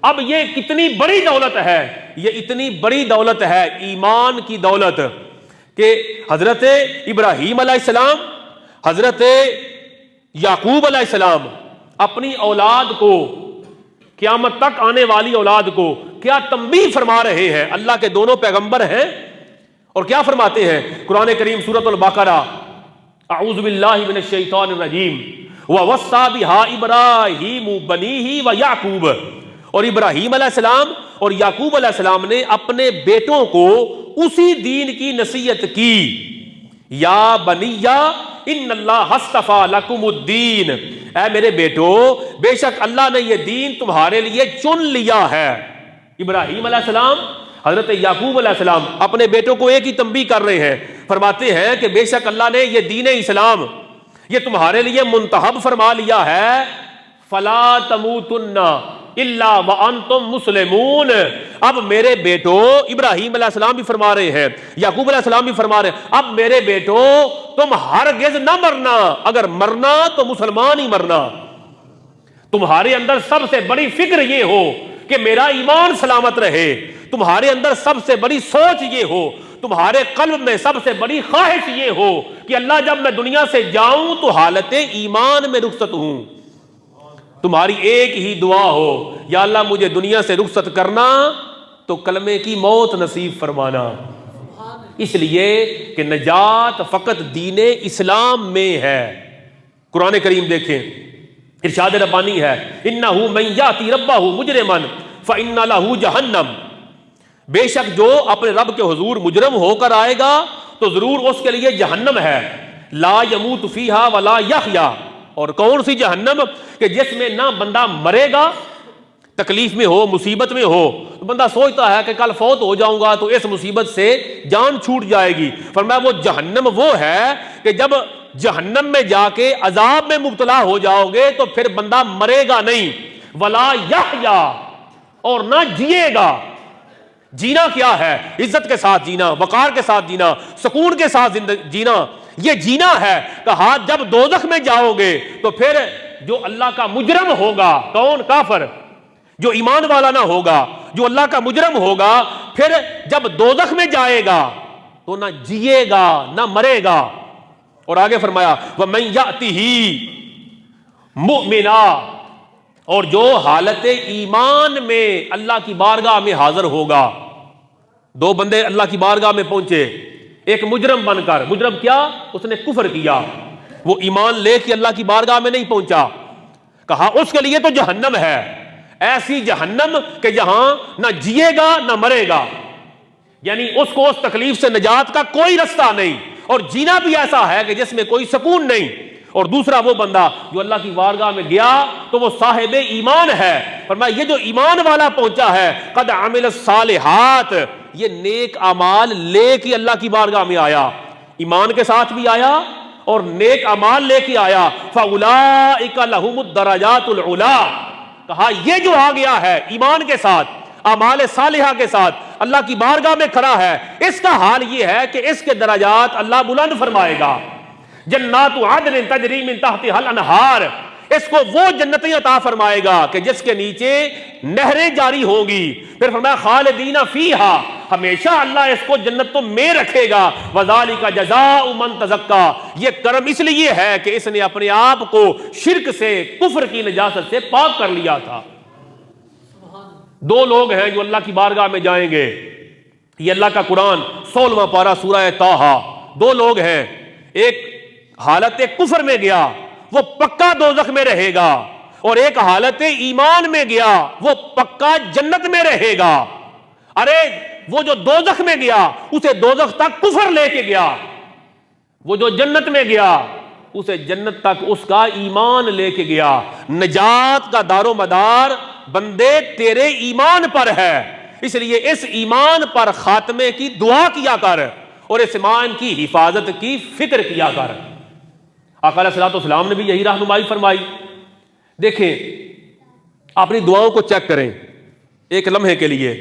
اب یہ کتنی بڑی دولت ہے، یہ اتنی بڑی دولت ہے ایمان کی دولت کہ حضرت ابراہیم علیہ السلام، حضرت یعقوب علیہ السلام اپنی اولاد کو، قیامت تک آنے والی اولاد کو کیا تنبیہ فرما رہے ہیں۔ اللہ کے دونوں پیغمبر ہیں اور کیا فرماتے ہیں؟ قرآن کریم سورۃ البقرہ، اعوذ باللہ من الشیطان الرجیم، وَوَصَّى بِهَا إِبْرَاهِيمُ بَنِيهِ وَيَعْقُوبَ، اور ابراہیم علیہ السلام اور یعقوب علیہ السلام نے اپنے بیٹوں کو اسی دین کی نصیحت کی، یا بنیّ ان اللہ اصطفیٰ لکم الدین، اے میرے بیٹو بے شک اللہ نے یہ دین تمہارے لیے چن لیا ہے۔ ابراہیم علیہ السلام، حضرت یعقوب علیہ السلام اپنے بیٹوں کو ایک ہی تنبیہ کر رہے ہیں، فرماتے ہیں کہ بے شک اللہ نے یہ دین اسلام یہ تمہارے لیے منتخب فرما لیا ہے، فلا تموتن الا وانتم مسلمون۔ اب میرے بیٹو، ابراہیم علیہ السلام بھی فرما رہے ہیں، یعقوب علیہ السلام بھی فرما رہے ہیں، اب میرے بیٹو تم ہرگز نہ مرنا، اگر مرنا تو مسلمان ہی مرنا۔ تمہارے اندر سب سے بڑی فکر یہ ہو کہ میرا ایمان سلامت رہے، تمہارے اندر سب سے بڑی سوچ یہ ہو، تمہارے قلب میں سب سے بڑی خواہش یہ ہو کہ اللہ جب میں دنیا سے جاؤں تو حالت ایمان میں رخصت ہوں۔ تمہاری ایک ہی دعا ہو، یا اللہ مجھے دنیا سے رخصت کرنا تو کلمے کی موت نصیب فرمانا، اس لیے کہ نجات فقط دین اسلام میں ہے۔ قرآن کریم دیکھیں، ارشاد ربانی ہے، انہ من یاتی ربہ مجرما فان لہ جہنم، بے شک جو اپنے رب کے حضور مجرم ہو کر آئے گا تو ضرور اس کے لیے جہنم ہے، لا یموت فیہا ولا یحیا، اور کون سی جہنم کہ جس میں نہ بندہ مرے گا، تکلیف میں ہو، مصیبت میں ہو، تو بندہ سوچتا ہے کہ کل فوت ہو جاؤں گا تو اس مصیبت سے جان چھوٹ جائے گی۔ فرمایا وہ جہنم وہ ہے کہ جب جہنم میں جا کے عذاب میں مبتلا ہو جاؤ گے تو پھر بندہ مرے گا نہیں، ولا یحیا، اور نہ جیے گا۔ جینا کیا ہے؟ عزت کے ساتھ جینا، وقار کے ساتھ جینا، سکون کے ساتھ جینا، یہ جینا ہے۔ کہا جب دوزخ میں جاؤ گے تو پھر جو اللہ کا مجرم ہوگا، کون؟ کافر، جو ایمان والا نہ ہوگا، جو اللہ کا مجرم ہوگا، پھر جب دوزخ میں جائے گا تو نہ جیے گا نہ مرے گا۔ اور آگے فرمایا وَمَن يَأْتِهِ مُؤْمِنًا، اور جو حالت ایمان میں اللہ کی بارگاہ میں حاضر ہوگا۔ دو بندے اللہ کی بارگاہ میں پہنچے، ایک مجرم بن کر، مجرم کیا؟ اس نے کفر کیا، وہ ایمان لے کے اللہ کی بارگاہ میں نہیں پہنچا۔ کہا اس کے لیے تو جہنم ہے، ایسی جہنم کہ جہاں نہ جیے گا نہ مرے گا، یعنی اس کو اس تکلیف سے نجات کا کوئی رستہ نہیں، اور جینا بھی ایسا ہے کہ جس میں کوئی سکون نہیں۔ اور دوسرا وہ بندہ جو اللہ کی بارگاہ میں گیا تو وہ صاحب ایمان ہے۔ فرمایا یہ جو ایمان والا پہنچا ہے، قد عمل الصالحات، یہ نیک اعمال لے کے اللہ کی بارگاہ میں آیا، ایمان کے ساتھ بھی آیا اور نیک اعمال لے کے آیا، فاولئک لہم الدرجات العلی، کہا یہ جو آ گیا ہے ایمان کے ساتھ، اعمال صالحہ کے ساتھ، اللہ کی بارگاہ میں کھڑا ہے، اس کا حال یہ ہے کہ اس کے درجات اللہ بلند فرمائے گا۔ جنات عدن تجری من تحتها الانہار، اس کو وہ جنتیں عطا فرمائے گا کہ جس کے نیچے نہریں جاری ہوں گی۔ پھر فرمایا خالدین فیہا، ہمیشہ اللہ اس کو جنتوں میں رکھے گا۔ وذالک جزاء من تزکا، یہ کرم اس لیے ہے کہ اس نے اپنے آپ کو شرک سے، کفر کی نجاست سے پاک کر لیا تھا۔ دو لوگ ہیں جو اللہ کی بارگاہ میں جائیں گے، یہ اللہ کا قرآن 16واں پارہ سورہ طٰہٰ، دو لوگ ہیں، ایک حالت کفر میں گیا وہ پکا دوزخ میں رہے گا، اور ایک حالت ایمان میں گیا وہ پکا جنت میں رہے گا۔ ارے وہ جو دوزخ میں گیا اسے دوزخ تک کفر لے کے گیا، وہ جو جنت میں گیا اسے جنت تک اس کا ایمان لے کے گیا۔ نجات کا دار و مدار بندے تیرے ایمان پر ہے، اس لیے اس ایمان پر خاتمے کی دعا کیا کر اور اس ایمان کی حفاظت کی فکر کیا کر۔ آقا علیہ الصلوۃ والسلام نے بھی یہی رہنمائی فرمائی۔ دیکھیں اپنی دعاؤں کو چیک کریں ایک لمحے کے لیے،